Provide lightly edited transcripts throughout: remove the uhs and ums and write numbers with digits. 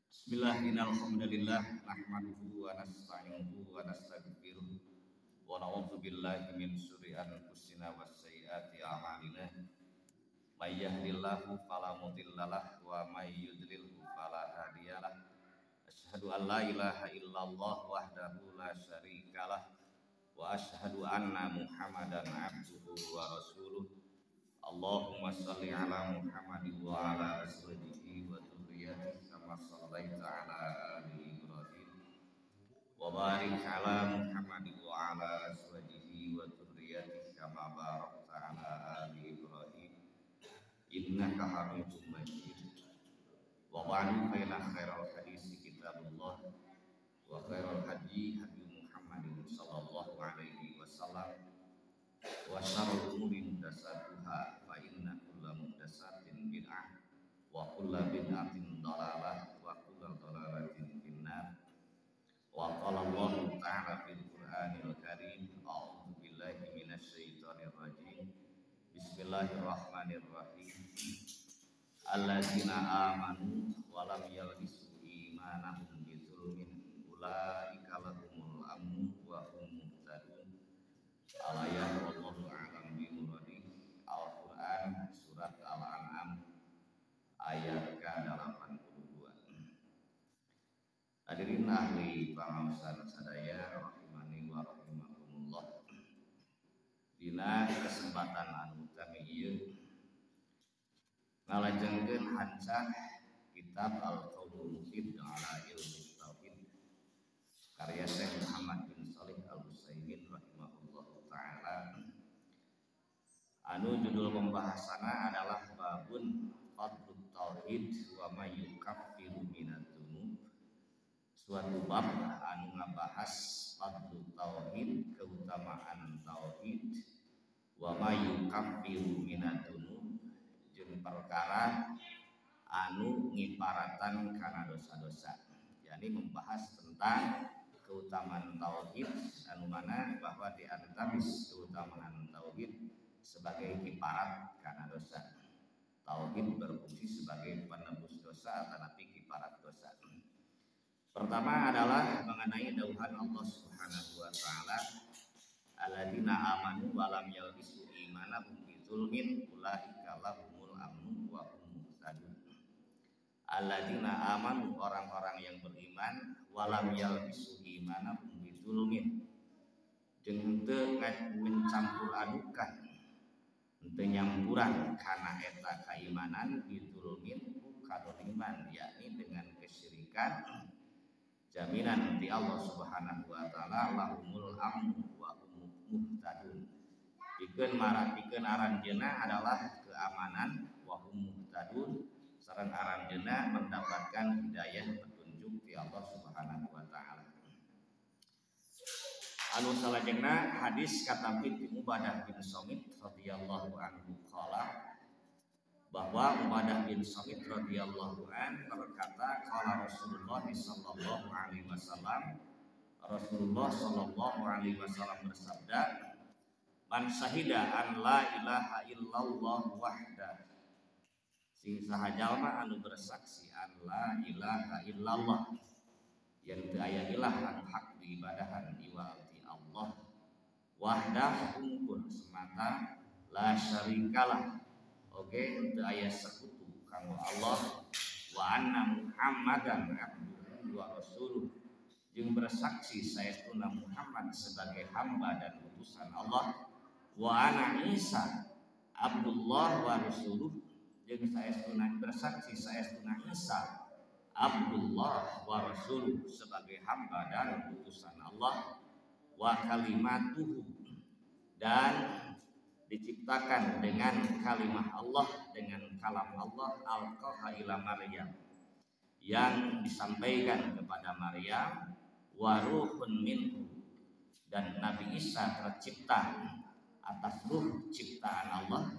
Bismillahirrahmanirrahim. Nahmaduhu wa nasta'inuhu wa nastaghfiruh wa na'udzu billahi min syururi anfusina wa sayyiati a'malina. May yahdihillahu fala mudhillalah wa may yudlilhu fala hadiyalah. Asyhadu an la ilaha illallah wahdahu la syarikalah wa asyhadu anna Muhammadan abduhu wa rasuluh. Allahumma shalli ala Muhammadin wa ala azwajihi wa dzurriyyatihi kama shallaita ala ali Ibrahim wa barik ala Muhammadin wa ala azwajihi wa dzurriyyatihi kama barakta ala ali Ibrahim innaka Hamidum Majid. Wa ba'du fa inna khairal hadisi kitabullah wa khairal hadi Muhammadin sallallahu alaihi wasallam wa syarrul umuri muhdatsatuha fa inna kulla muhdatsatin bid'ah wa kulla bid'atin dhalalah wa kulla dhalalatin finnar. Wa qala Allah ta'ala fil Qur'anil Karim, a'udzu billahi minasy syaithanir rajim. Bismillahirrahmanirrahim. Alladzina amanu wa lam yalbisu imanahum bidzulmin ulaika lahumul amnu wa hum muhtadun. Al-ayat wallahu a'lam bimuradi. Al-Quran surat Al-An'am ayat ke-82. Hadirin ahli pangaosan sadaya rahimani wa rahimakumullah. Dina kesempatan anu tami ieu ngalajengkeun hancah kitab Al-Qaulul Mufid ala ilmi tauhid karya Syekh Muhammad bin Shalih Al-Utsaimin rahimahullahu taala. Anu judul pembahasanna adalah babun fadlut tauhid wa may yukaffiru minadz dzunub. Suatu bab anu ngabahas fadlut tauhid, keutamaan tauhid, wa may yukaffiru minadz dzunub, jeung perkara anu ngiparatan kana dosa-dosa. Jadi membahas tentang keutamaan tauhid, anu mana bahwa di antara keutamaan tauhid sebagai kiparat karena dosa. Tauhid berfungsi sebagai penebus dosa tetapi kiparat dosa. Pertama adalah mengenai dauhan Allah Subhanahu wa taala, alladzina amanu wa lam yalbisu imanahum bidzulmin ulaika lahumul amnu wa hum muhtadun. Alladzina amanu, orang-orang yang beriman, wa lam yalbisu imanahum bidzulmin, jeung teu mencampur adukan, teu nyampuran kana eta kaimanan bidzulmin ku kadoliman, yakni dengan kesyirikan. Jaminan di Allah Subhanahu wa taala lahumul amnu wa hum muhtadun. Pikeun maratikeun aranjeunna adalah keamanan wa hum muhtadun, sareng aranjeunna mendapatkan hidayah petunjuk di Allah Subhanahu wa taala. Anu salajengna hadis katampi ti Ubadah bin Samit radhiyallahu anhu qala, bahwa Ubadah bin Samit radhiyallahu anhu berkata, qala Rasulullah sallallahu alaihi wasallam, Rasulullah sallallahu alaihi wasallam bersabda, man syahida an la ilaha illallah wahda, sing saha jalma anu bersaksi an la ilaha illallah, yang teu aya ilah anu hak diibadahan iwa Allah, wahdah unggul semata, la syarikalah, oke, teu aya sekutu kanggo Allah, wa anna Muhammadan abduhu wa rasuluh, jeung bersaksi saestuna Muhammad sebagai hamba dan utusan Allah, wa ana Isa abdullah wa rasuluh, jeung saestuna bersaksi saestuna Isa abdullah wa rasuluh sebagai hamba dan utusan Allah, wa kalimatuhu, dan diciptakan dengan kalimah Allah, dengan kalam Allah, alqaha ila Maryam, yang disampaikan kepada Maryam, wa ruhun minhu, dan Nabi Isa tercipta atas ruh ciptaan Allah,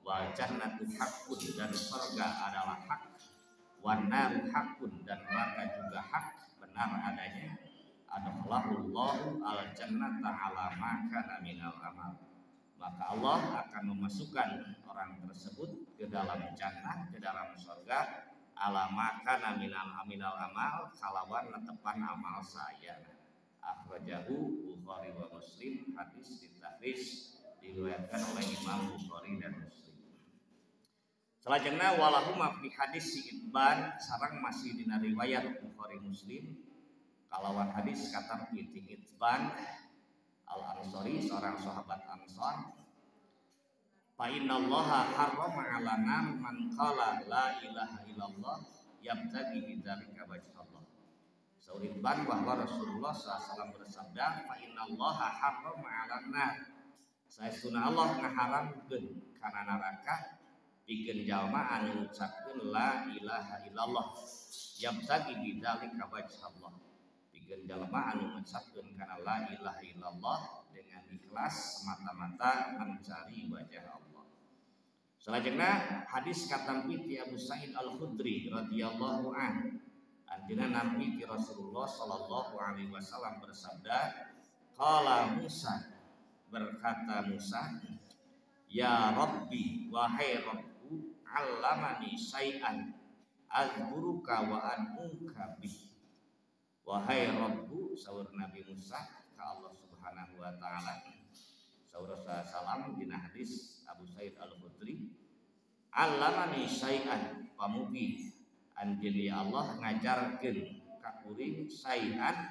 wa jannatu haqqun, dan surga adalah hak, wa naru haqqun, dan neraka juga hak, benar adanya, adkhalahullahu al-jannata ala ma kana minal amal, maka Allah akan memasukkan orang tersebut ke dalam jannah, ke dalam surga alama kana minal amal kalawan netepan amal saya. Akhrajahu Bukhari wa Muslim, hadis ditahris diriwayatkan oleh Imam Bukhari dan Muslim. Selajengna walahuma fi hadis si Ibban sareng masih dina riwayat Bukhari Muslim kalawan hadis kata piti Ibban Al-Ansari seorang sahabat Ansar. Fa innallaha harrama 'alana man qala la ilaha illallah yabtaghi bidzalika wajhallah. Saur Ibban bahwa Rasulullah SAW bersabda, fa innallaha harrama 'alana, saestuna Allah ngaharamkeun kana neraka pikeun jalma anu ngucapkeun la ilaha illallah yabtaghi bidzalika wajhallah. Pikeun jalma anu ngucapkeun kana la ilaha illallah dengan ikhlas semata-mata mencari wajah Allah. Selanjutnya hadis katampi ti Abu Sa'id Al-Khudri radhiyallahu an. Antina nampi ti Rasulullah sallallahu alaihi wasallam bersabda, qala Musa, berkata Musa, ya Rabbi wahai Rabbku, 'allamani syai'an azkuruka wa an'uka bih. Wahai Rabbku, saur Nabi Musa ka Allah Subhanahu wa taala. Saur salam dina hadis Abu Sa'id Al-Khudri, 'allamani syai'an pamugi anjeun ya Allah ngajarkeun ka kuring syai'an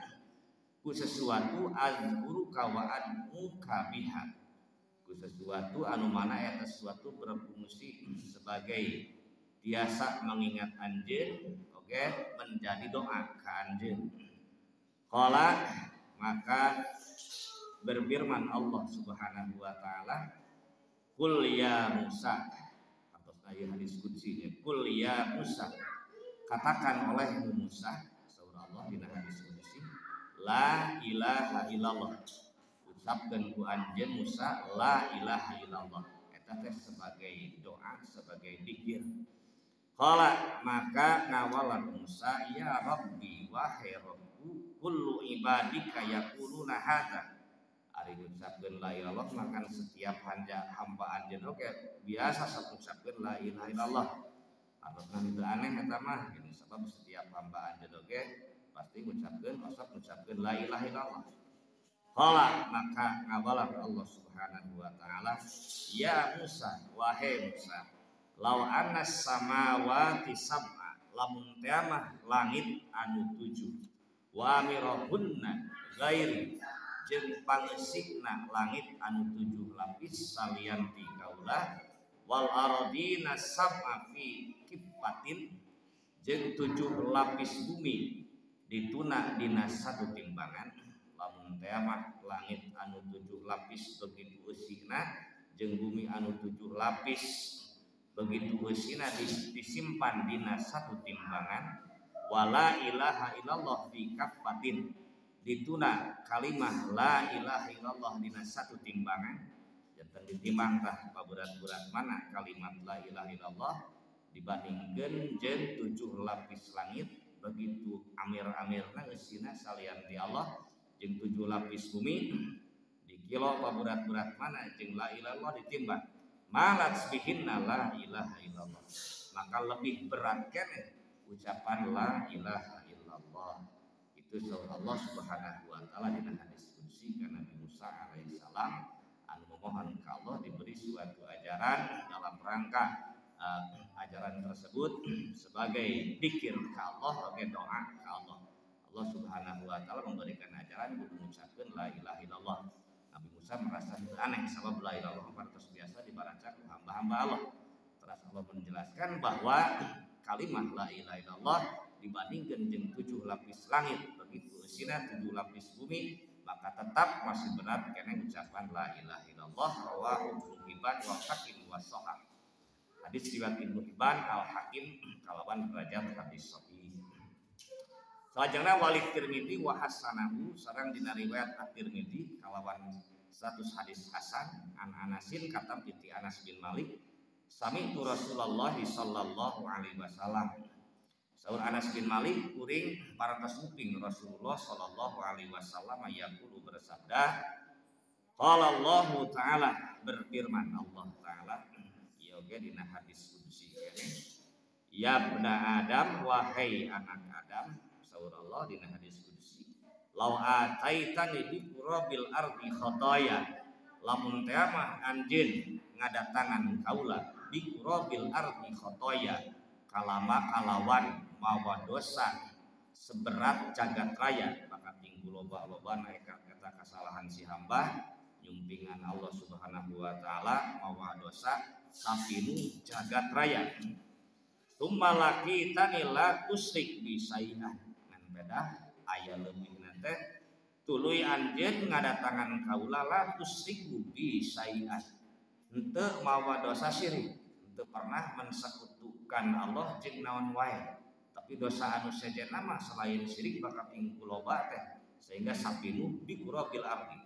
ku sesuatu azkuruka wa an'uka biha, ku sesuatu anu mana eta sesuatu berfungsi sebagai biasa mengingat anjeun, oke, menjadi doa ka anjeun. Qala, maka berfirman Allah Subhanahu wa taala, qul ya Musa, atau hadis qudsi, qul ya Musa, katakan oleh Musa, saur Allah dina hadis qudsi, la ilaha illallah, ucapkeun ku anjeun Musa la ilaha illallah, eta teh sebagai doa, sebagai zikir. Qala, maka ngawalan Musa, ya Rabbi wahai Rabbku, kullu ibadika yaquluna hadza. Ari ngucapkeun la ilaha illallah maka setiap hamba anjeun oke biasa ngucapkeun la ilaha illallah. Artosna teu aneh eta mah, gini sebab setiap hamba anjeun oke pasti ngucapkeun la ilaha illallah. Qala, maka ngabalar Allah Subhanahu wa taala, ya Musa wahai Musa, law annas samawati sab'a, lamun teh mah langit anu 7, wa amirahunna ghairi, jeung pangesikna langit anu 7 lapis salian ti kaula, wal ardina sab'a fi kifatin, jeung 7 lapis bumi dituna dina satu timbangan. Lamun teh mah langit anu 7 lapis begitu eusina jeung bumi anu 7 lapis begitu eusina disimpan dina satu timbangan. Wala ilaha illallah fi kafatin, dituna kalimah la ilaha illallah dina satu timbangan. Janten ditimbang tah paberat-berat mana kalimat la ilaha illallah dibandingkeun jeung 7 lapis langit begitu amir-amirna eusina salian di Allah, jeung 7 lapis bumi di kilo paberat-berat mana jeung la ilaha illallah ditimbang. Malat bihinna la ilaha illallah, maka lebih berat keneh ucapan la ilaha illallah. Itu surah Allah Subhanahu wa taala di hadis qudsi kana Nabi Musa alaihi salam anu memohon ke Allah diberi suatu ajaran dalam rangka ajaran tersebut sebagai zikir ke Allah, sebagai doa ke Allah. Allah Subhanahu wa taala memberikan ajaran mengucapkan la ilaha illallah. Nabi Musa merasa aneh sebab la ilaha illallah pantas biasa dibaca ku hamba-hamba Allah. Terus Allah menjelaskan bahwa kalimat la ilaha illallah dibandingkan dengan 7 lapis langit begitu eusina 7 lapis bumi, maka tetap masih berat karena ucapan la ilaha illallah. Rawahu Ibnu Hibban wa Hakim wa Shahih. Hadis riwayat Ibnu Hibban, Al-Hakim kalawan derajat hadis sahih. Salajengna Walid Tirmidzi wa hasanahu, sareng dina riwayat At-Tirmidzi kalawan status hadis hasan an Anasin katam ti Anas bin Malik, sami tu Rasulullah sallallahu alaihi wasallam. Saur Anas bin Malik kuring parantos nguping Rasulullah sallallahu alaihi wasallam yaqulu bersabda, qala Allah taala, berfirman Allah taala, ya oge dina hadis qudsi kene, ya bna Adam wahai anak Adam saur Allah dina hadis qudsi law ataitani bi qurabil ardi khataya lamun teh mah anjeun ngadatangan kaula bi qurabil ardi khataya kalawan mawa dosa seberat jagat raya maka tinggu loba-loba eta kesalahan si hamba nyumpingan Allah Subhanahu wa taala mawa dosa sapinu jagat raya tummalaki tanila tusrik bisai'ah ngan beda aya leumihna teh tuluy anjeun ngadatangan kaula la tusrik bisai'ah henteu mawa dosa syirik henteu pernah mensekutukan Allah jeung naon wae tapi dosa anu sejenna mah selain syirik bakal tinggu loba teh sehingga sapinu biqurabil ardi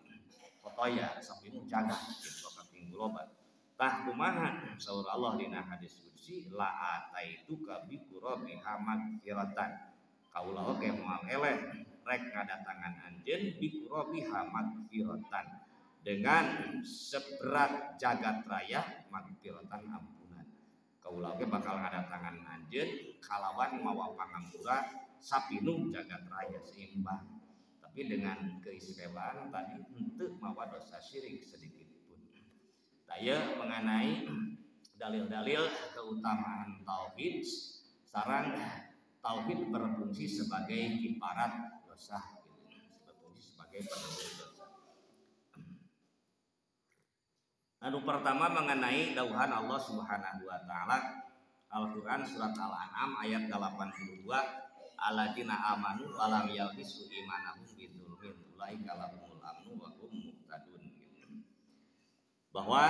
khotoya sapinu jagat bakal tinggu loba tah kumaha saur Allah dina hadis qudsi la ataituka bi qurabiha magfiratan kaula oge moal eleh rek ngadatangan anjeun bi qurabiha magfiratan dengan seberat jagat raya magfiratan ampunan kaula oge bakal ngadatangan anjeun kalawan mawa pangampura sapinu jagat raya seimbang tapi dengan keistimewaan tadi henteu mawa dosa syirik sedikit saya mengenai dalil-dalil keutamaan tauhid sareng tauhid berfungsi sebagai kiparat dosa berfungsi sebagai penebus dosa. Anu pertama mengenai dauhan Allah Subhanahu wa taala Al-Qur'an surat Al-An'am ayat 82 alladzina amanu wa lam yalbisu imanahum bidzulmin ulaika lahumul amnu wa hum muhtadun bahwa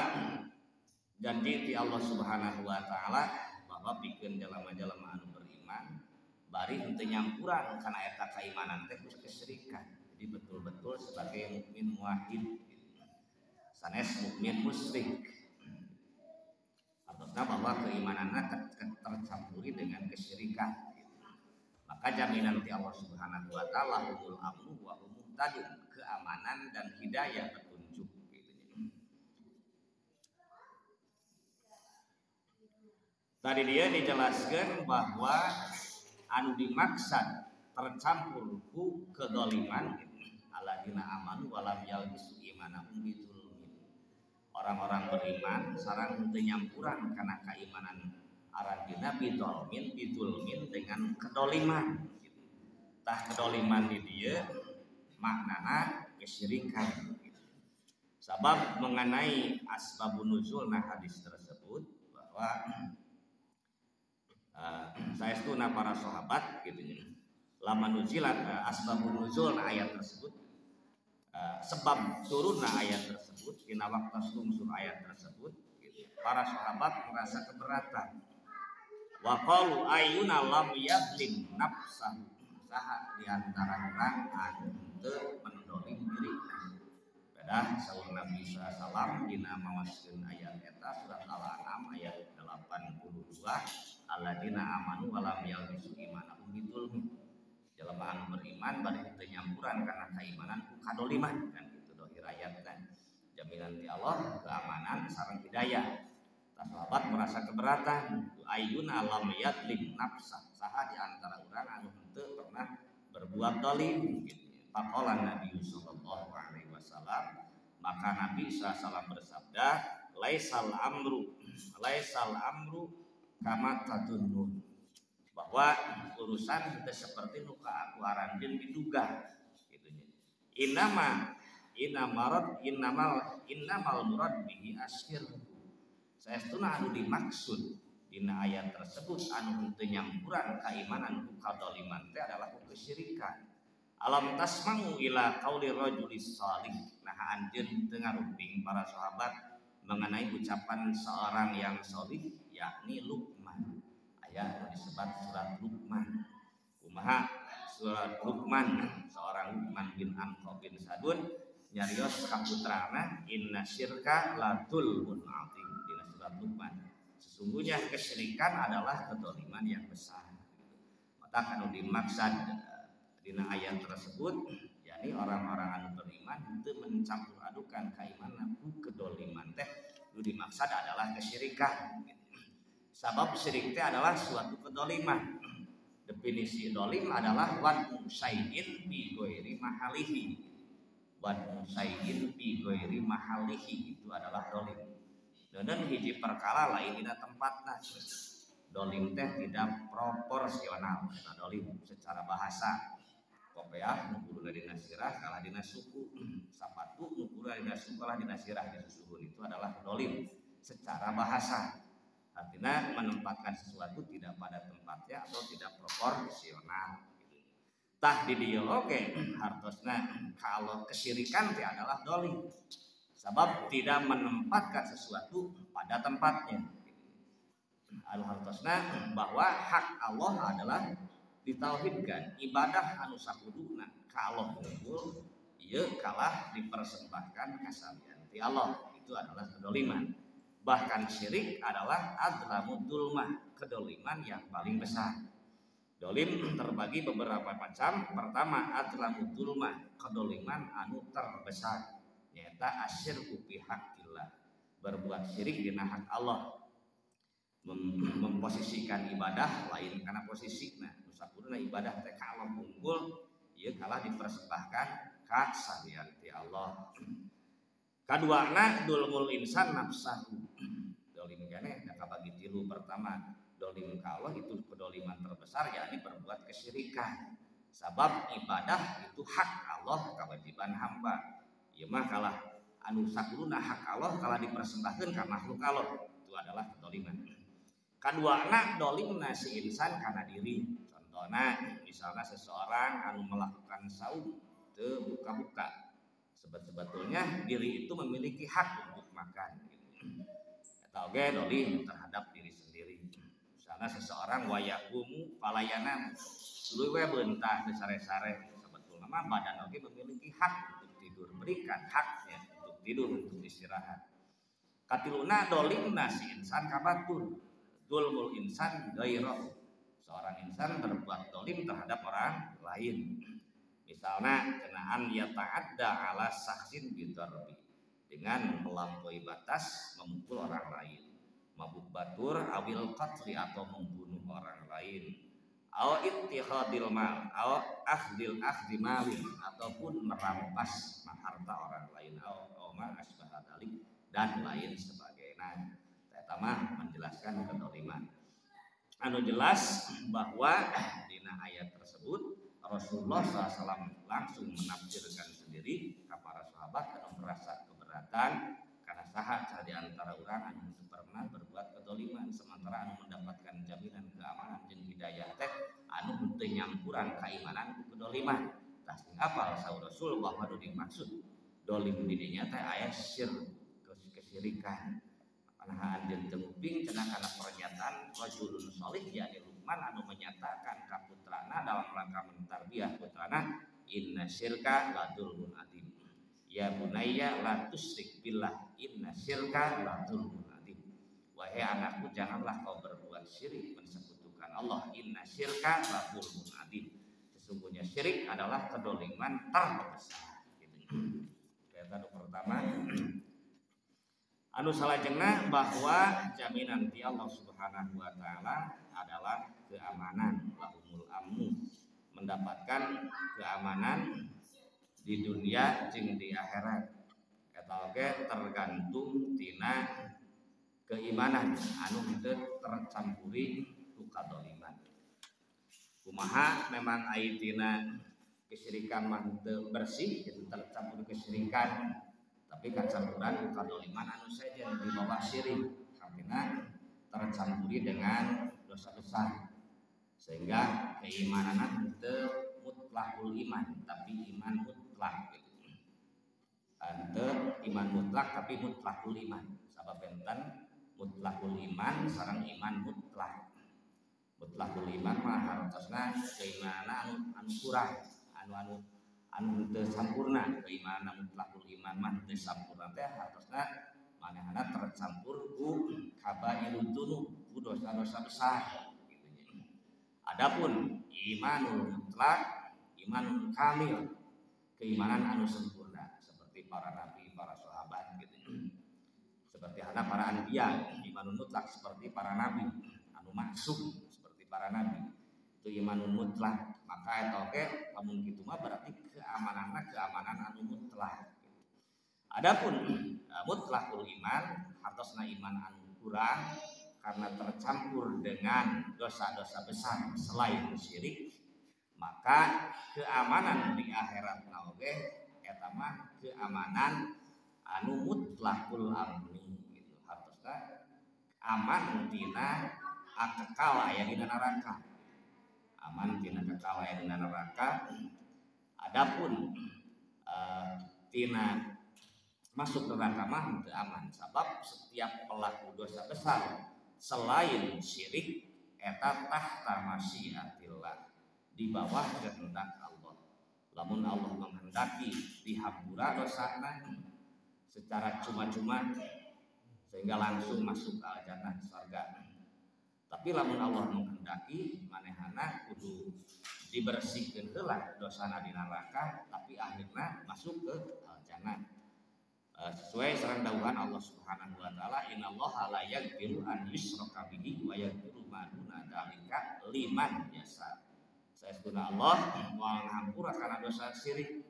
janji ti Allah Subhanahu wa taala bahwa pikeun jalma-jalma anu beriman bari henteu nyampuran kana eta kaimanan teh kesyirikan. Jadi betul-betul sebagai mukmin muwahhid sanes mukmin musyrik. Artinya bahwa keimananna tercampuri dengan kesyirikan. Maka jaminan ti Allah Subhanahu wa taala humul amnu wa hum muhtadun, keamanan dan hidayah petunjuk. Tadi dia dijelaskan bahwa anu dimaksud tercampur ku kedoliman alladzina amanu walam yalbisu imanahum bidzulmin. Orang-orang beriman sareng teu nyampuran kana keimanan aranjeunna bidzulmin dengan kedoliman. Tah kedoliman di dieu maknana kesyirikan. Sabab mengenai asbabun nuzulna hadis tersebut bahwa saestuna para sahabat gitu nya lama nuzilat asbabun nuzul ayat tersebut sebab turunna ayat tersebut dina waktu sumsur ayat tersebut gitu. Para sahabat merasa keberatan wa qalu ayyuna lam yadlim nafsahu saha di antara orang anu teu mendolim diri beda saur Nabi sallallahu dina mawaskeun ayat eta surat Al-An'am ayat 82 alladzina amanu walam yalbisu imanahum bidzulmin. Jelema anu beriman bari teu nyampuran kana kaimanan ku kadoliman kan kitu dohir ayat kan. Jaminan ti Allah keamanan sareng hidayah. Sahabat merasa keberatan, ayyuna lam yadlim nafsah. Saha di antara urang anu henteu pernah berbuat dolim gitu. Faqala Nabi sallallahu alaihi wasallam, maka Nabi sallallahu bersabda, laisal amru kama tadunnun, bahwa urusan kita seperti nuka aku aranjeun diduga gitu nya. Innamal murad bihi asyir. Saestuna anu dimaksud dina ayat tersebut anu henteu nyampuran kaimanan ku kadoliman teh adalah kesyirikan. Alam tasma'u ila qauli rajulis salih. Nah anjeun teu ngaruping para sahabat mengenai ucapan seorang yang salih yakni Luqman. Ayat disebut surat Luqman. Kumaha surat Luqman, seorang Luqman bin Amr bin Sadun nyarios ka putrana inna syirka la dzulmun adzim dina surat Luqman. Sesungguhnya kesyirikan adalah kedoliman yang besar. Maka anu dimaksud dina ayat tersebut yakni orang-orang anu beriman itu mencampur adukan keimanan ku kedoliman teh nu dimaksud adalah kesyirikan. Sabab syirik itu adalah suatu kedoliman. Definisi dolim adalah wan syai'in bi ghairi mahalihi. Wan syai'in bi ghairi mahalihi itu adalah dolim. Dan hiji perkara lain dina tempatna. Dolim teh tidak proporsional. Nah, dolim secara bahasa. Kopiah nukuluna dina sirah kalah dina suku. Sapatu nukuluna dina suku kalah dina sirah disusuhun itu adalah dolim secara bahasa. Artinya menempatkan sesuatu tidak pada tempatnya atau tidak proporsional. Tah di dia oke, hartosna kalau kesyirikan itu adalah dolim. Sebab tidak menempatkan sesuatu pada tempatnya. Hartosna bahwa hak Allah adalah ditauhidkan, ibadah anu sakuduna ka Allah unggul, ieu kalah dipersembahkan kasalian ti Allah. Itu adalah kedoliman. Bahkan syirik adalah adzlamud dzulmah, kedoliman yang paling besar. Dolim terbagi beberapa macam. Pertama, adzlamud dzulmah, kedoliman anu terbesar, nyata asyirku fi haqqillah, berbuat syirik dina hak Allah, memposisikan ibadah lain karena posisinya. Nusakuduna ibadah teh ka Allah unggul, ieu kalah dipersembahkan ka salian ti Allah. Kaduana dulmul insan nafsahu, dolim kene da kabagi tilu. Pertama, dolim ka Allah itu kedoliman terbesar, yakni berbuat kesyirikan. Sabab ibadah itu hak Allah, kewajiban hamba. Ieu mah kalah anu sakuduna hak Allah kalah dipersembahkeun ka makhluk Allah, itu adalah kedoliman. Kaduana dolim nasi insan kana diri. Contohna misalnya seseorang anu melakukan saum teu buka-buka, sebetulnya diri itu memiliki hak untuk makan. Atau dolim terhadap diri sendiri. Misalnya seseorang wayakumu palayana, dulu we beuntak sare-sare, sebetulnya mah badan oge memiliki hak untuk tidur, berikan haknya untuk tidur, untuk istirahat. Katiluna dolim nasi insan kabatul, dulmul insan gairah, seorang insan berbuat dolim terhadap orang lain. Misalnya kenaan ya ta'adda ala saksin bidarbi, dengan melampaui batas memukul orang lain, mabuk batur awil qatli atau membunuh orang lain, au ittihadil mal au akhdil malin, ataupun merampas harta orang lain, au ma asbaha dzalik, dan lain sebagainya. Eta mah menjelaskan kedoliman. Anu jelas bahwa dina ayat tersebut Rasulullah SAW langsung menafsirkan sendiri ke para sahabat anu merasa keberatan karena saha di antara orang anu pernah berbuat kedoliman, sementara anu mendapatkan jaminan keamanan jeung hidayah teh anu teu nyampuran keimanan ku kedoliman. Tah sing apal saur Rasul bahwa nu dimaksud dolim di dinya teh aya syirk, kesyirikan. Karena anjeun teu nguping cenah kana pernyataan rajulun shalih yakni Luqman anu menyatakan ka putrana dalam rangka mentarbiyah putrana, inna syirka la dzulmun adzim, ya bunayya la tusyrik billah, inna syirka la dzulmun adzim. Wahai anakku, janganlah kau berbuat syirik, mensekutukan Allah, inna syirka la dzulmun adzim, sesungguhnya syirik adalah kedoliman terbesar. Gitu. Kata pertama. Anu salajengna bahwa jaminan ti Allah Subhanahu wa taala adalah keamanan, lahumul amnu, mendapatkan keamanan di dunia jeung di akhirat. Eta oge tergantung tina keimanan anu teu tercampuri ku kadoliman. Kumaha memang aya tina kesyirikan mah teu bersih, itu tercampur kesyirikan, tapi kacampuran bukan doliman anu sejen di bawah syirik, artinya tercampuri dengan dosa besar, sehingga keimanan itu mutlakul iman, tapi iman mutlak gitu. Ante iman mutlak tapi mutlakul iman, sabab benten mutlakul iman sareng iman mutlak. Mutlakul iman mah hartosna keimanan anu kurang, anu teu sampurna. Keimanan mutlakul iman mah teu sampurna teh hartosna manehna tercampur ku kabairud dzunub, ku dosa-dosa besar gitu nya. Adapun imanul mutlak, imanul kamil, keimanan anu sempurna seperti para nabi, para sahabat gitu. Seperti ana para anbiya, iman imanun mutlak seperti para nabi anu maksum seperti para nabi itu imanun mutlak. Maka eta oge lamun kitu mah berarti keamanan anu mutlak. Adapun mutlakul iman hartosna iman anu kurang karena tercampur dengan dosa-dosa besar selain syirik, maka keamanan di akhirat oge eta mah keamanan anu mutlakul amni gitu. Hartosna aman tina kekal aya dina neraka. Aman tina kekal aya dina neraka. Adapun tina masuk neraka mah teu aman, sabab setiap pelaku dosa besar selain syirik eta tahta masyiatillah, di bawah kehendak Allah. Lamun Allah menghendaki dihampura dosana secara cuma-cuma sehingga langsung masuk ke jannah surga. Tapi lamun Allah menghendaki manehana kudu dibersihkeun heula dosana di neraka tapi akhirna masuk ke jannah. Sesuai sareng dawuhan Allah Subhanahu wa taala, innallaha la yaghfiru an yushraka bihi wa yaghfiru ma duna dzalika liman yasha. Saestuna Allah moal ngahampura kana dosa syirik.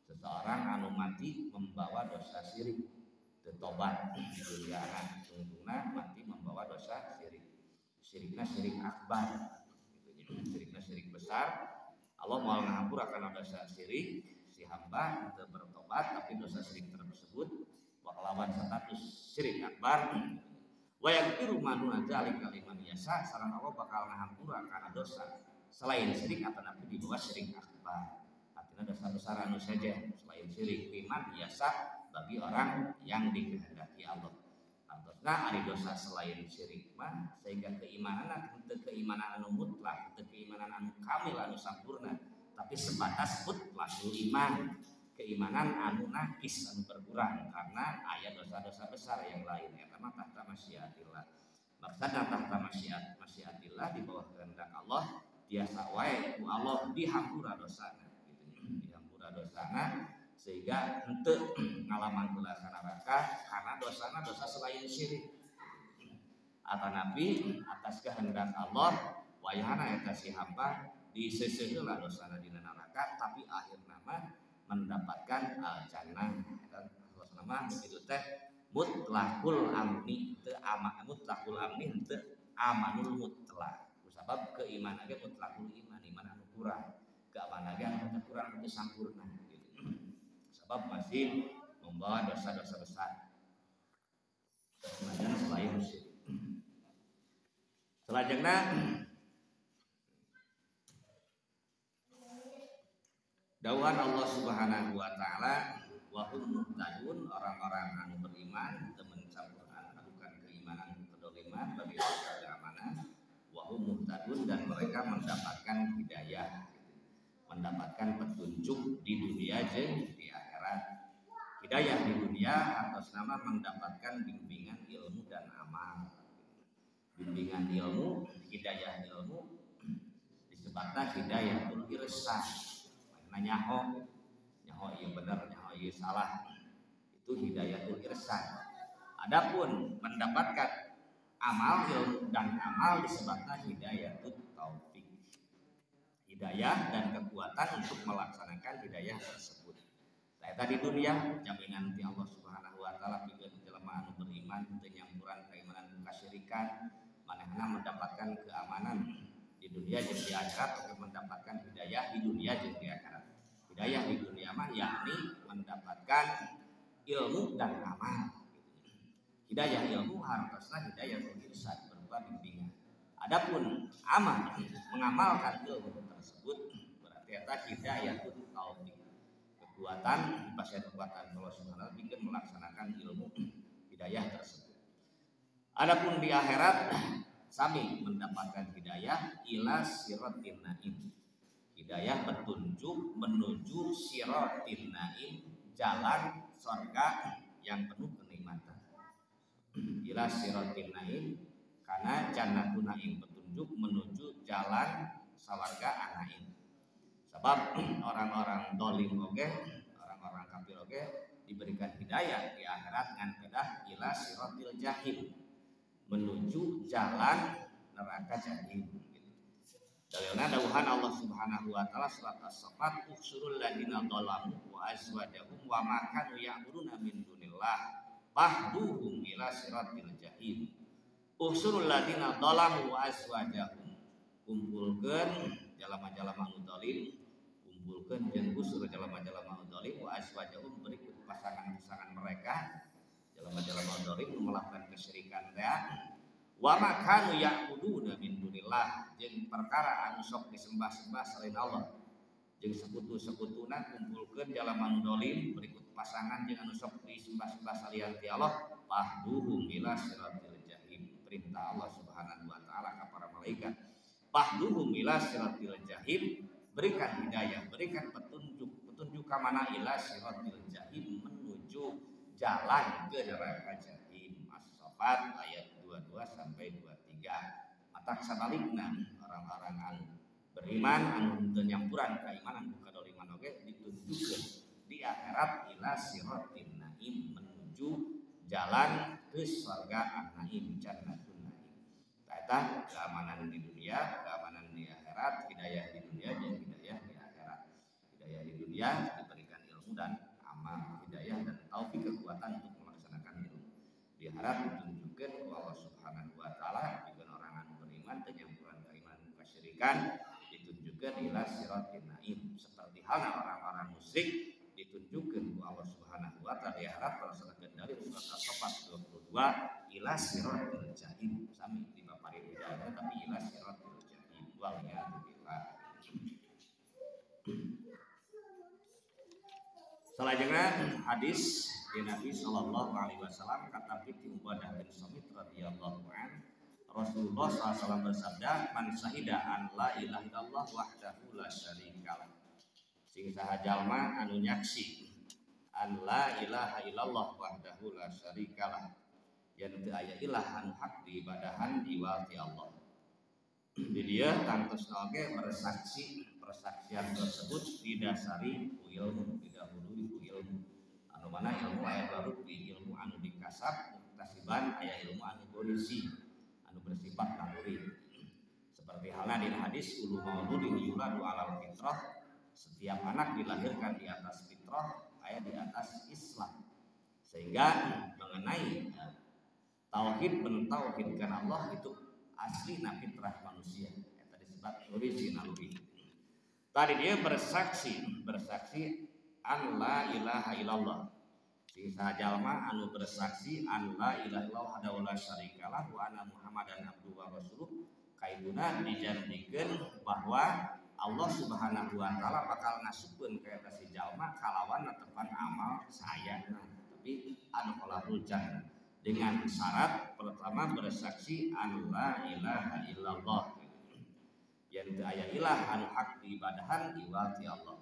Seseorang anu mati membawa dosa syirik teu tobat di dunia tungtungna mati membawa dosa syirik. Syirikna syirik akbar. Syirikna syirik besar. Allah moal ngahampura kana dosa syirik, si hamba teu bertobat tapi dosa syirik tersebut lawan status syirik akbar. Wa yaghfiru ma duna dzalika liman yasha, sareng Allah bakal ngahampura kana dosa selain syirik atau nabi di bawah syirik akbar. Artinya dosa besar anu saja selain syirik liman yasha bagi orang yang dikehendaki Allah. Artinya ada dosa selain syirik mah sehingga keimanan teu keimanan anu mutlak, teu keimanan anu kamil anu sampurna, tapi sebatas mutlakul iman. Keimanan anu nakis anu berkurang karena aya dosa-dosa besar yang lain eta mah tahta masyiatillah. Maksudna tahta masyiatillah di bawah kehendak Allah biasa wae ku Allah dihampura dosana gitu. Dihampura dosana sehingga henteu ngalaman heula kana neraka karena dosana dosa selain syirik. Atanapi atas kehendak Allah wayahana eta si hamba diseuseun heula dosana dina neraka tapi akhirna mah mendapatkan jannah. Allah nama itu teh mutlakul amni teu mutlakul amni teu amanul mutlak. Sabab keimanan ge mutlakul iman anu kurang, keamanan ge anu kurang teu sampurna gitu. Sabab masih membawa dosa-dosa besar. Selanjutnya selain syirik. Selanjutnya dawuhan Allah Subhanahu wa taala, wa hum muhtadun, orang-orang anu beriman teu mencampur-adukan keimanan kedoliman bagi keamanan, wa hum muhtadun, dan mereka mendapatkan hidayah, mendapatkan petunjuk di dunia jeung di akhirat. Hidayah di dunia atas nama mendapatkan bimbingan ilmu dan amal. Bimbingan ilmu, hidayah ilmu disebutna hidayatul irsyad. Nyaho iya benar, nyaho iya salah, itu hidayatul irsyad. Adapun mendapatkan amal dan amal disebutkan hidayatul taufik, hidayah dan kekuatan untuk melaksanakan hidayah tersebut. Saya tadi dunia jaminan ti Allah Subhanahu wa taala pikeun jelema anu beriman teu nyampuran keimanan kasyirikan, manehna mendapatkan keamanan di dunia jeung di akhirat untuk mendapatkan hidayah di dunia jeung di akhirat. Hidayah di dunia mah yakni mendapatkan ilmu dan amal. Hidayah ilmu harusnya hidayah irsyad berupa bimbingan. Adapun amal mengamalkan ilmu tersebut berarti eta hidayatul taufik. Kekuatan pasien kekuatan Allah Subhanahu wa taala bikin melaksanakan ilmu hidayah tersebut. Adapun di akhirat sami mendapatkan hidayah ila siratin naim. Hidayah petunjuk menuju siratin naim, jalan surga yang penuh kenikmatan. Ila siratin naim karena jannatun naim, petunjuk menuju jalan sawarga naim. Sebab orang-orang dolim oge, orang-orang kafir oge diberikan hidayah di akhirat ngan kedah ila siratil jahim, menuju jalan neraka jahim. Dalilna dawuhan Allah Subhanahu wa taala surat As-Saffat ukhsurul ladina dhalamu wa azwajahum wa ma kanu ya'buduna min dunillah fahduhum ila siratil jahim. Ukhsurul ladina dhalamu wa azwajahum, kumpulkeun jalama-jalama anu zalim, kumpulkeun jeung usur jalama-jalama anu zalim wa azwajahum berikut pasangan-pasangan mereka jalama-jalama anu zalim melakukan kesyirikan teh wa ma kanu ya'buduna min dunillah jeung perkara anu sok disembah-sembah selain Allah jeung sekutu-sekutuna kumpulkeun jalma anu zalim berikut pasangan jeung anu sok disembah-sembah salian ti Allah fahduhum ila siratil jahim. Perintah Allah Subhanahu wa taala ka para malaikat fahduhum ila siratil jahim, berikan hidayah, berikan petunjuk ka mana ila siratil jahim, menuju jalan ke neraka jahim. As-Saffat ayat 22 sampai 23. Mata sabalikna orang-orang anu beriman anu teu nyampuran keimanan buka doliman oge ditunjukkeun di akhirat ila siratin naim, menuju jalan ke surga an-naim jannatun naim. Eta keamanan di dunia, keamanan di akhirat, hidayah di dunia dan hidayah di akhirat. Hidayah di dunia diberikan ilmu dan amal, hidayah dan taufik kekuatan untuk melaksanakan ilmu. Di akhirat ditunjukkan Allah Subhanahu wa taala juga orang anu beriman teu nyampuran keimanan kasyirikan ditunjukkan ila siratin naim. Seperti halnya orang-orang musyrik ditunjukkan Allah Subhanahu wa taala di akhirat berdasarkan dari surat As-Saffat 22 ila siratil jahim. Sami dibapari hidayah tapi ila siratil jahim. Waliyadzubillah. Selanjutnya hadis di Nabi Shallallahu Alaihi Wasallam kata Ibnu Ubadah bin Samit radhiyallahu an, Rasulullah SAW bersabda, man syahida an la ilaha illallah wahdahu la syarikalah, sing saha jalma anu nyaksi an la ilaha illallah wahdahu la syarikalah, yen teu aya ilah anu hak diibadahan iwati Allah. Di dia tangtosna oge bersaksi, persaksian tersebut didasari ku ilmu, didahului ku ilmu. Anu mana ilmu aya baru di ilmu anu dikasab, muktasiban aya ilmu anu berisi, anu bersifat naluri. Seperti halnya di hadis ulu mauludin yuladu alal fitrah, setiap anak dilahirkan di atas fitrah, aya di atas Islam. Sehingga mengenai tauhid mentauhidkan Allah itu asli fitrah manusia, eta disebut original. Tadi dia bersaksi an la ilaha illallah, sing sajalma anu bersaksi an la ilaha illallah wahdahu la syarikalah wa anna muhammadan abduhu wa rasuluh, kaiduna dijanjikeun bahwa Allah Subhanahu wa taala bakal ngasupkeun ka eta si jalma kalawan netepan amal sayana, tapi anu qalahul jannah dengan syarat pertama bersaksi an la ilaha illallah, yang teu aya ilah anu hak diibadahan iwati Allah.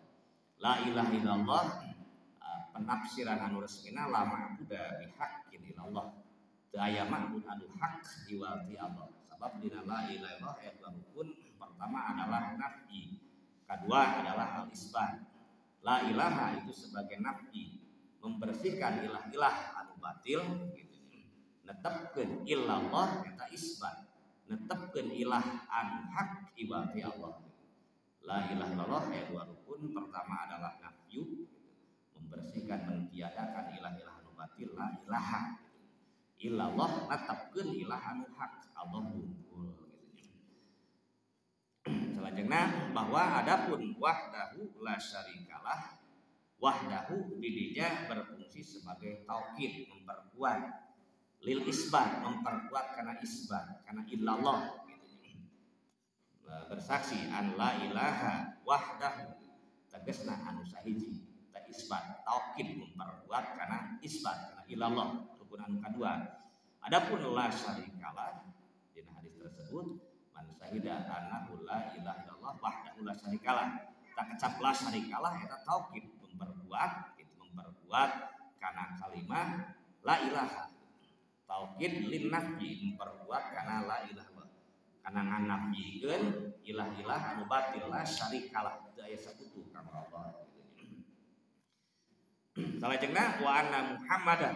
La ilaha illallah penafsiran anu resmina la ma'buda bihaqqin illallah, teu aya ma'bud anu hak iwati Allah. Sebab dina la ilaha illallah ayat rukun pertama adalah nafi, kedua adalah al-isbat. La ilaha itu sebagai nafi, membersihkan ilah-ilah anu batil, netepkeun illallah eta isbat, netepkeun ilah anu hak ibati Allah. La ilaha illallah ayat 2 rukun pertama adalah nafyu, membersihkan mentiadakan ilah-ilah anu batil, la ilaha illallah netepkeun ilah anu hak Allah unggul. Selanjutnya bahwa adapun wahdahu la syarikalah, wahdahu didinya berfungsi sebagai taukid, memperkuat, lil isbat memperkuat karena isbat, karena illallah gitu. Bersaksi an la ilaha wahdahu tegasna anu sahiji ta isbat, taukid memperkuat karena isbat, karena illallah rukun anu kedua. Adapun la syarikalah di hadis tersebut man syahida annahu la ilaha illallah wahdahu la syarikalah, tak kecap la syarikalah eta taukid memperkuat, itu memperkuat karena kalimat la ilaha, taukid lin nafyi memperkuat karena la ilaha, karena nganafyikeun ilah-ilah anu batil, la syarikalah teu aya sakutu ka Allah. Salajengna wa anna muhammadan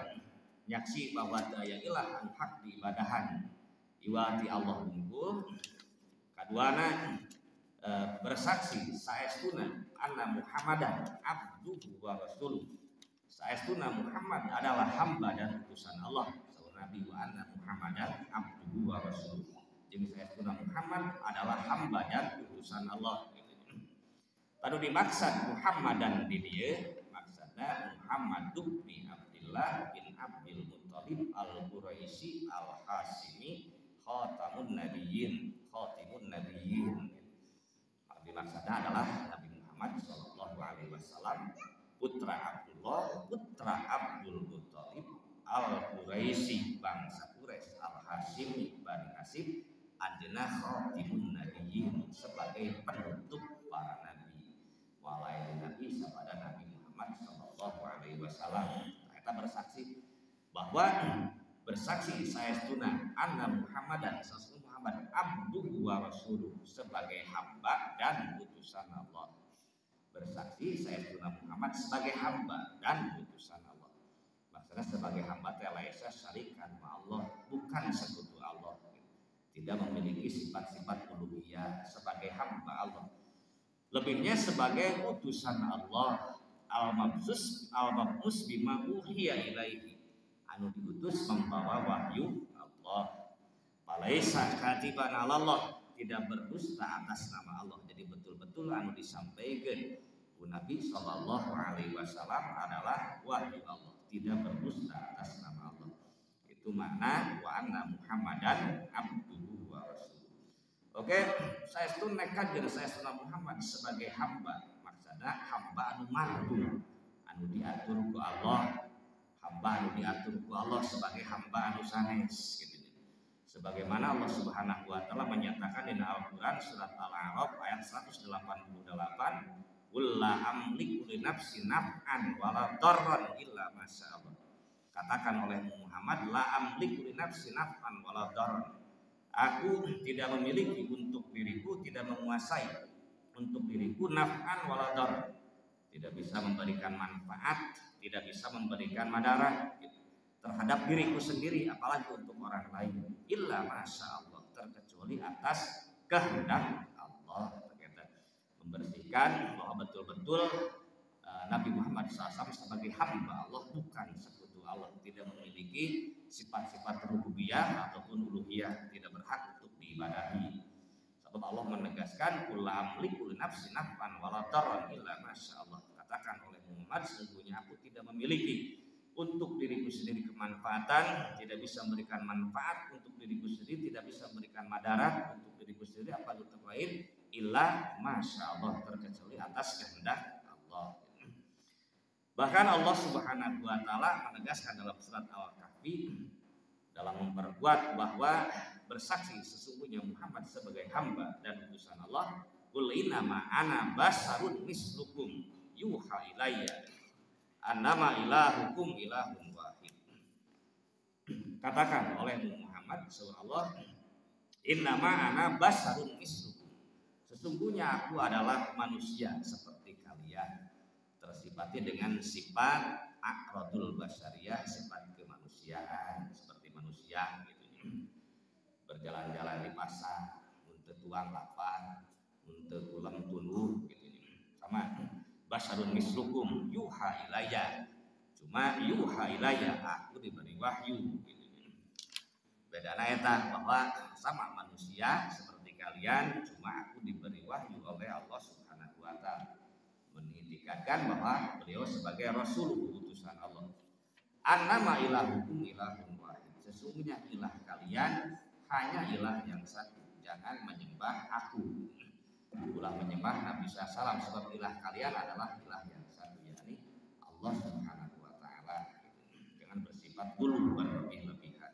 nyaksi bahwa teu aya ilah anu hak diibadahan iwati Allah unggul. Kaduana bersaksi saestuna anna Muhammadan abduhu wa rasuluh. Saestuna Muhammad adalah hamba dan utusan Allah. Nabi wa anna Muhammadan abduhu wa rasuluh. Jeung saestuna Muhammad adalah hamba dan utusan Allah. Tadu dimaksud Muhammadan di dieu maksudna Muhammad bin Abdullah bin Abdul Muttalib al-Quraisy al-Hasimi khatamun nabiyyin. Dimaksudnya adalah Nabi Muhammad sallallahu alaihi wasallam putra Abdullah, putra Abdul Muttalib al-Quraisy, bangsa Quraisy al-Hashimi Bani Hashim, anjeunna khatimun nabiyyin, sebagai penutup para nabi. Walain nabi sabada Nabi Muhammad sallallahu alaihi wasallam. Kita bersaksi bahwa bersaksi saestuna anna Muhammadan Muhammad abduhu wa rasuluh, sebagai hamba dan utusan Allah. Bersaksi saestuna Muhammad sebagai hamba dan utusan Allah. Maksudnya sebagai hamba teh laisa syarikan ma Allah, bukan sekutu Allah. Tidak memiliki sifat-sifat uluhiyah, sebagai hamba Allah. Lebihnya sebagai utusan Allah, al-mabsus bima uhiya ilaihi, anu diutus membawa wahyu Allah. Laisa katiban Allah, tidak berdusta atas nama Allah. Jadi betul-betul anu disampaikan ku Nabi sallallahu alaihi wasallam adalah wahyu Allah, tidak berdusta atas nama Allah. Itu makna wa anna Muhammadan abduhu wa rasuluh. Oke, saestu nekat jeung saestuna Muhammad sebagai hamba. Maksudna hamba anu mardu, anu diatur ku Allah, hamba anu diatur ku Allah sebagai hamba anu sanes gitu. Sebagaimana Allah Subhanahu wa taala menyatakan di Al-Qur'an surat Al-A'raf ayat 188, "Qul la amliku li nafsi naf'an wa la darran illa ma Allah." Katakan oleh Muhammad, la amliku li nafsi naf'an wa la darran. Aku tidak memiliki untuk diriku, tidak menguasai untuk diriku naf'an wa la darran. Tidak bisa memberikan manfaat, tidak bisa memberikan madarat terhadap diriku sendiri, apalagi untuk orang lain. Illa masya Allah, terkecuali atas kehendak Allah. Membersihkan bahwa betul-betul Nabi Muhammad SAW sebagai hamba Allah, bukan sekutu Allah, tidak memiliki sifat-sifat rububiyah ataupun uluhiyah, tidak berhak untuk diibadahi. Sebab Allah menegaskan kula amliku li nafsi naf'an wala darran illa masya Allah. Katakan oleh Muhammad, sesungguhnya aku tidak memiliki untuk diriku sendiri kemanfaatan, tidak bisa memberikan manfaat untuk diriku sendiri, tidak bisa memberikan madarat untuk diriku sendiri, apa itu lain illa masya Allah, terkecuali atas kehendak Allah. Bahkan Allah Subhanahu wa taala menegaskan dalam surat Al-Kahfi dalam memperkuat bahwa bersaksi sesungguhnya Muhammad sebagai hamba dan utusan Allah, qul innama ana basarun mislukum yuha ilayya annama ilahukum ilahun wahid. Katakan oleh Muhammad sallallahu innama ana basarun mislukum, sesungguhnya aku adalah manusia seperti kalian, tersifati dengan sifat aqradul basyariyah, sifat kemanusiaan seperti manusia gitu. Berjalan-jalan di pasar, untuk tuang lapar, untuk ulam tuluh gitu. Sama basarun mislukum yuha ilayya, cuma yuha ilayya, aku diberi wahyu gitu. Bedana eta bahwa sama manusia seperti kalian, cuma aku diberi wahyu oleh Allah Subhanahu wa taala, mengindikasikan bahwa beliau sebagai rasul utusan Allah. Annama ilahukum ilahun wahid, sesungguhnya ilah kalian hanya ilah yang satu, jangan menyembah aku. Ulah menyembah Nabi SAW, sebab ilah kalian adalah ilah yang satu, yakni Allah Subhanahu wa taala. Jangan bersifat dulu berlebih-lebihan.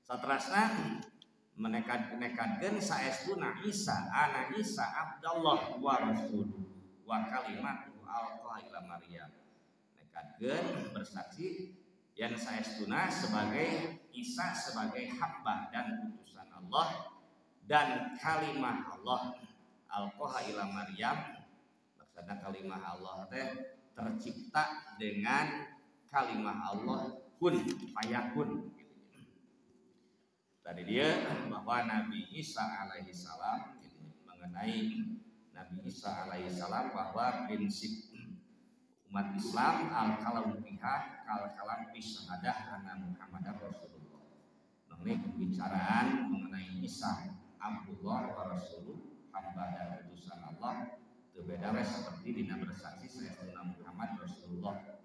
Satrasna menekadkeun saestuna Isa ana Isa Abdullah wa rasuluh wa kalimatu alqa ila Maryam. Nekadkeun bersaksi yang saestuna sebagai Isa sebagai hamba dan utusan Allah, dan kalimah Allah alqaha ila Maryam, maksudnya kalimah Allah teh tercipta dengan kalimah Allah kun fayakun. Tadi dia bahwa Nabi Isa alaihi salam mengenai Nabi Isa alaihi salam bahwa prinsip umat Islam al-kalam biha kal-kalam bisyahadah anna Muhammadar Rasulullah. Mengenai pembicaraan mengenai Isa Abdullah wa Rasuluh, hamba dan utusan Allah, berbeda seperti dina bersaksi saestuna Muhammad Rasulullah.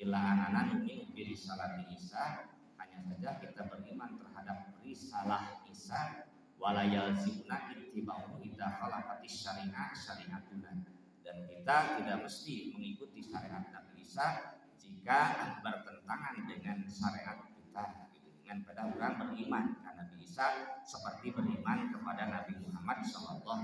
Illa anana nu'minu bi risalati Isa, hanya saja kita beriman terhadap risalah Isa, wala yalzimuna ittiba'u idza khalaqatis syari'atuna, dan kita tidak mesti mengikuti syariat Nabi Isa jika bertentangan dengan syariat kita. Dengan pada orang beriman karena Nabi Isa seperti beriman kepada Nabi Muhammad SAW,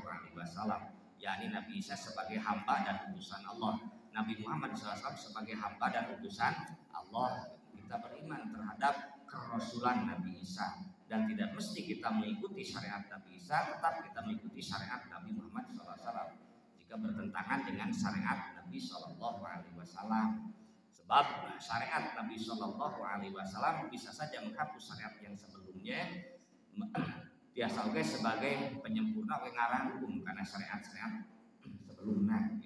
yakni Nabi Isa sebagai hamba dan utusan Allah, Nabi Muhammad SAW sebagai hamba dan utusan Allah. Kita beriman terhadap kerasulan Nabi Isa dan tidak mesti kita mengikuti syariat Nabi Isa, tetap kita mengikuti syariat Nabi Muhammad SAW jika bertentangan dengan syariat Nabi SAW. Sebab syariat Nabi SAW bisa saja menghapus syariat yang sebelumnya, biasa oke sebagai penyempurna ngarang hukum karena syariat-syariat sebelumnya.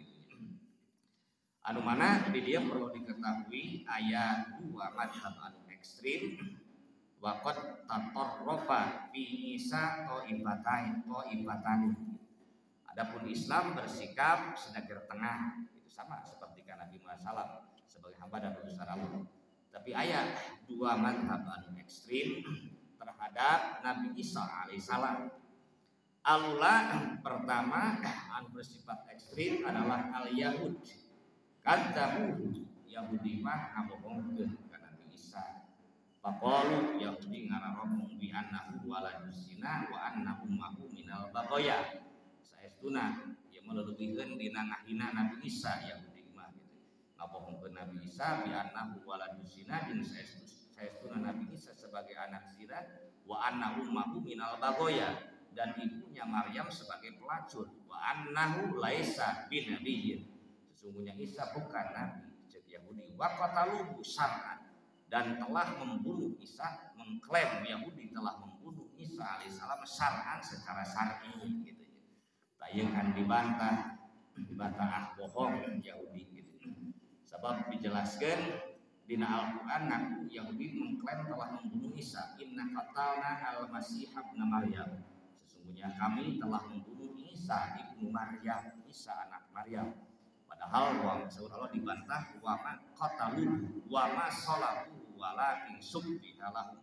Anu mana di dia perlu diketahui ayat dua madhab anu ekstrim waqad tatarrafa fi Isa ta'ifatani. Adapun Islam bersikap sedekah tengah, itu sama seperti Nabi Muhammad SAW sebagai hamba dan utusan Allah. Tapi ayat dua madhab anu ekstrim terhadap Nabi Isa alaihissalam. Allah pertama anu bersifat ekstrim adalah al-Yahud. Kadzabu Yahudi mah ngabohongkeun ka Nabi Isa. Faqalu Yahudi ngararomong bi annahu waladus zina wa anna ummahu minal baqaya. Saestuna ieu meleuwihkeun dina ngahina Nabi Isa Yahudi mah gitu. Ngabohongkeun Nabi Isa bi annahu waladus zina jeung saestuna Nabi Isa sebagai anak zina wa anna ummahu minal baqaya, dan ibunya Maryam sebagai pelacur. Wa annahu laisa binabiyyin, sesungguhnya Isa bukan nabi, cek Yahudi. Wa qataluhu syar'an, dan telah membunuh Isa, mengklaim Yahudi telah membunuh Isa alaihissalam syar'an secara syar'i gitu. Tayeun dibantah ah bohong Yahudi gitu. Sebab dijelaskan dina Al-Qur'an ngaku Yahudi mengklaim telah membunuh Isa. Inna qatalna al-Masih ibn Maryam, sesungguhnya kami telah membunuh Isa ibnu Maryam, Isa anak Maryam. Padahal Allah dibantah wa ma qataluhu wa ma salabuhu walakin subbiha lahum.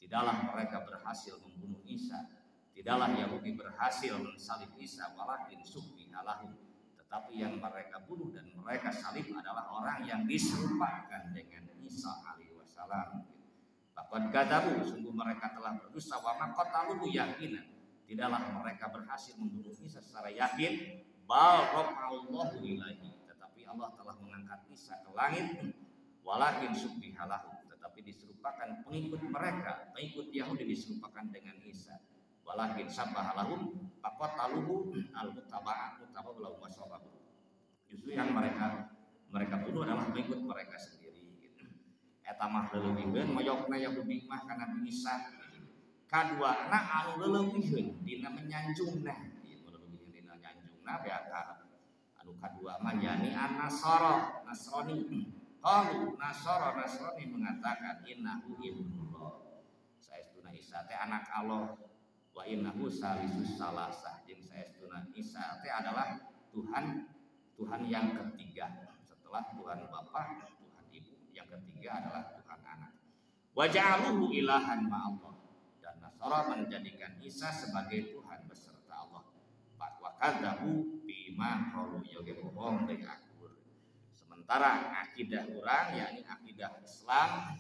Tidaklah mereka berhasil membunuh Isa, tidaklah Yahudi berhasil mensalib Isa, walakin subbiha lahum, tetapi yang mereka bunuh dan mereka salib adalah orang yang diserupakan dengan Isa alaihi wasallam. Faqad kadzabu, sungguh mereka telah berdusta. Wa ma qataluhu yaqinan, tidaklah mereka berhasil membunuh Isa secara yakin. Bal rafa'allahu ilaihi, tetapi Allah telah mengangkat Isa ke langit. Walakin subbihalahu, tetapi diserupakan pengikut mereka, pengikut Yahudi diserupakan dengan Isa. Walakin sabbahalahum faqataluhu al-mutaba'ah lahum wasababu. Justru yang mereka bunuh adalah pengikut mereka sendiri gitu. Eta mah leuwihkeun moyokna Yahudi mah kana Isa. Kaduana anu leuwihkeun dina menyanjungna. Beata anu kadua mah yani an-nasara Nasrani. Qalu Nasrani mengatakan innahu ibnullah, saestuna Isa teh anak Allah, wa innahu salisus salasah, jeung saestuna Isa teh adalah Tuhan yang ketiga setelah Tuhan Bapa, Tuhan Ibu, yang ketiga adalah Tuhan Anak. Wa ja'aluhu ilahan ma'allah, dan Nasara menjadikan Isa sebagai Tuhan beserta Allah. Wa kadzabu bima qalu, yoge bohong deui akur. Sementara akidah urang yakni akidah Islam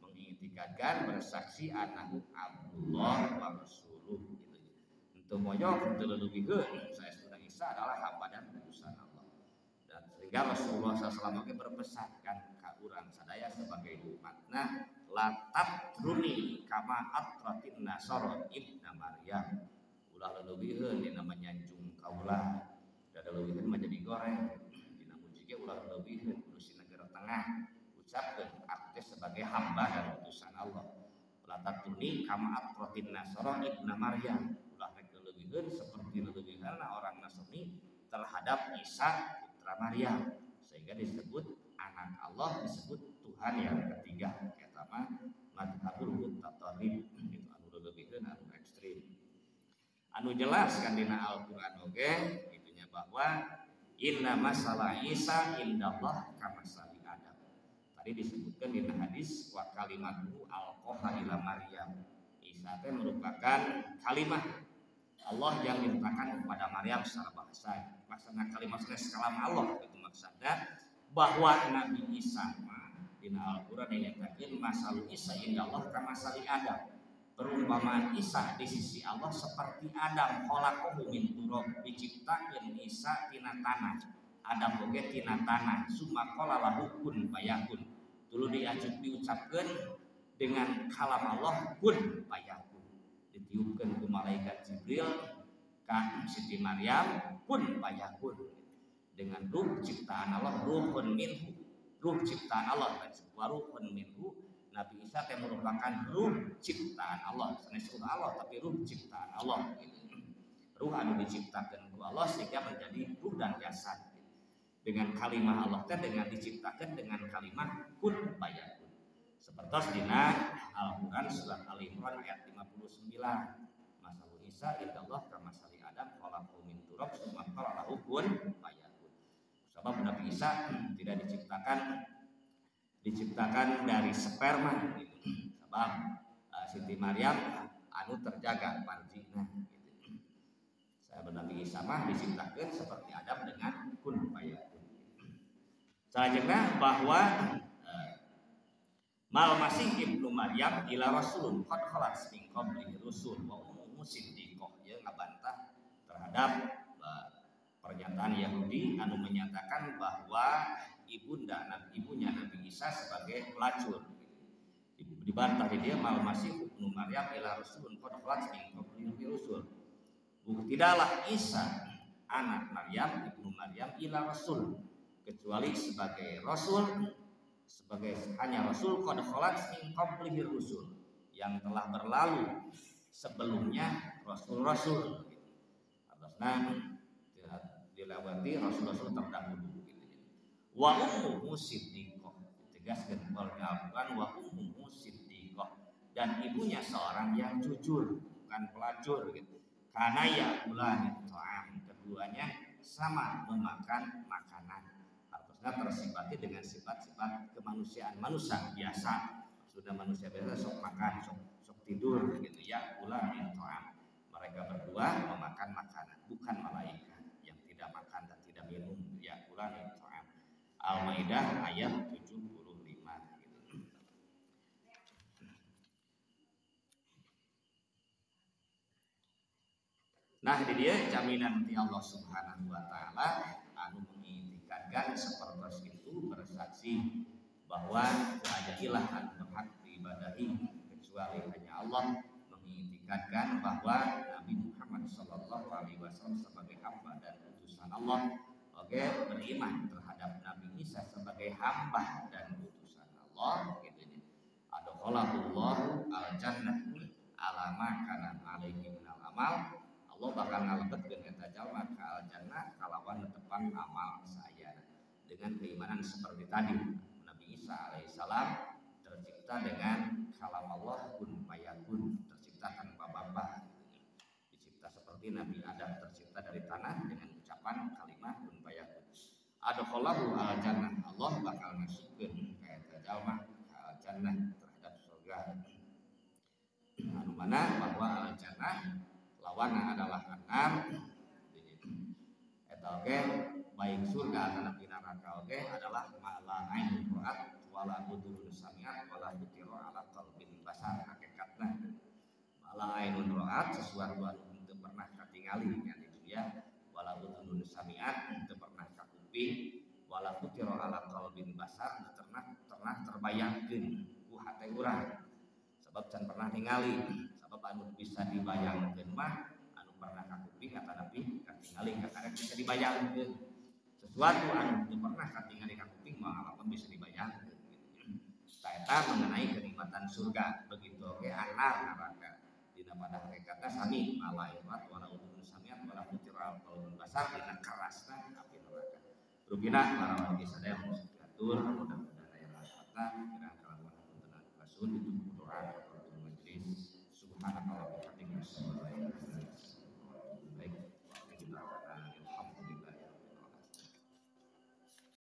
mengitikadkan bersaksi annahu Abdullah wa Rasuluh gitu. Untuk moyok teu leuwihkeun saestuna Isa adalah hamba dan utusan Allah. Dan sehingga Rasulullah SAW berpesan kan ka urang sadaya sebagai umatna, la tatruni kama atratin nasara ibna Maryam. Ulah leuwihkeun dina menyanjung kaulah, da leuwihkeun mah jadi goreng. Dina muji ge ulah leuwihkeun kudu si negara tengah ucapkeun aktif sebagai hamba dan utusan Allah. La Latatuni kama atrotin Nasoro ibna Maryam, ulah rek leuwihkeun seperti leuwihkeun orang Nasrani terhadap Isa putra Maryam, sehingga disebut anak Allah, disebut Tuhan yang ketiga. Eta mah mazhabul mutatarrif, itu anu leuwihkeun anu ekstrim. Anu jelas kan dina Al-Qur'an oge itunya bahwa inna masalah Isa indallah kamasali Adam. Tadi disebutkan di hadis wa kalimatu alqaha ila Maryam. Isa teh merupakan kalimat Allah yang diletakkan kepada Maryam secara bahasa. Maksudnya kalimatnya kalam Allah, itu maksudnya bahwa Nabi Isa dina Al-Qur'an dinyatakeun masalu Isa indallah kamasali Adam. Perumpamaan Isa di sisi Allah seperti Adam, khalaqahu min turab, diciptakeun Isa tina tanah. Adam oge tina tanah, summa qala lahu kun fayakun. Dulu diucapkeun dengan kalam Allah kun fayakun. Ditiupkeun ku malaikat Jibril ka Siti Maryam kun fayakun. Dengan ruh ciptaan Allah, ruhun minhu. Ruh ciptaan Allah, ruhun minhu. Nabi Isa yang merupakan ruh ciptaan Allah, sanes Allah tapi ruh ciptaan Allah. Ruh anu diciptakan ku Allah sehingga menjadi ruh dan jasad. Dengan kalimat Allah dengan diciptakan dengan kalimat kun fayakun. Seperti dina Al-Qur'an surat Al-Imran ayat 59. Masalu Isa indallah kamasali Adam khalaqahu min turab tsumma qala lahu kun fayakun. Sebab Nabi Isa tidak diciptakan dari sperma gitu. Sebab Siti Maryam anu terjaga farjina gitu. Sahabat Nabi Isa mah diciptakan seperti Adam dengan kun fayakun. Selanjutnya bahwa Mal Masih ibnu Maryam ila rasulun qad khalat min qablihi rusul wa ummuhu siddiqah, ya ngabantah terhadap pernyataan Yahudi anu menyatakan bahwa ibunya Nabi Isa sebagai pelacur. Dibantah dia Mal Masih ibnu Maryam ila rasulun qad khalat min qablihi rusul. Tidaklah Isa anak Maryam ibnu Maryam ila rasul, kecuali sebagai rasul, sebagai hanya rasul qad khalat min qablihi rusul, yang telah berlalu sebelumnya rasul-rasul. Artinya dilewati rasul-rasul terdahulu. Wa ummuhu siddiqah, ditegaskan oleh Al-Qur'an wa ummuhu siddiqah, dan ibunya seorang yang jujur, bukan pelacur gitu. Karena ya ulani ta'am, keduanya sama memakan makanan. Harusnya tersifati dengan sifat-sifat kemanusiaan manusia biasa. Sudah manusia biasa sok makan, sok tidur gitu ya. Ulani ta'am, mereka berdua memakan makanan, bukan malaikat yang tidak makan dan tidak minum. Ya ulani ta'am. Al-Maidah ayat 75 gitu. Nah, di dia jaminan di Allah Subhanahu wa taala anu mengitikadkan seperti itu, bersaksi bahwa tiada ilah anu berhak diibadahi kecuali hanya Allah, mengitikadkan bahwa Nabi Muhammad sallallahu alaihi wasallam sebagai hamba dan utusan Allah. Oke, beriman terhadap Nabi Isa sebagai hamba dan utusan Allah gitu ya. Adkhalahullahu al-jannah ala ma kana alaihi minal amal. Allah bakal ngalebetkeun eta jalma ka al-jannah kalawan netepan amal saya. Dengan keimanan seperti tadi, Nabi Isa alaihissalam tercipta dengan kalam Allah kun fayakun, tercipta tanpa bapa. Dicipta seperti Nabi Adam tercipta dari tanah dengan ucapan kalimat kun fayakun. Adkhalahu al-jannah, Allah bakal masukkeun ka eta jalma ka al-jannah terhadap surga. Anu mana bahwa al-jannah lawanna adalah an-nar. Eta oge baik surga atau neraka oge adalah ma'la ain ra'at wala udhun sami'at wala butira ala qalbin basar. Hakikatna ma'la ain ra'at sesuatu anu teu pernah katingali nya di dunia, wala udhun sami'at teu pernah kakuping, wala butira ala qalbin basar pernah terbayangkeun ku hate urang. Sebab can pernah ningali, sebab anu bisa dibayangkeun mah anu pernah kakuping kata Nabi katingali kakarek bisa dibayangkeun. Sesuatu anu teu pernah katingali kakuping mah apapun bisa dibayangkeun gitu. Taeta mengenai kenikmatan surga. Begitu oke anar neraka. Dina pada hakikatna sami malaikat wala udun samiat wala futiral qaulun basar dina kerasna api neraka. Rupina para wargi sadaya diatur mudah-mudahan aya rahmatna kirang kalawan punten kasun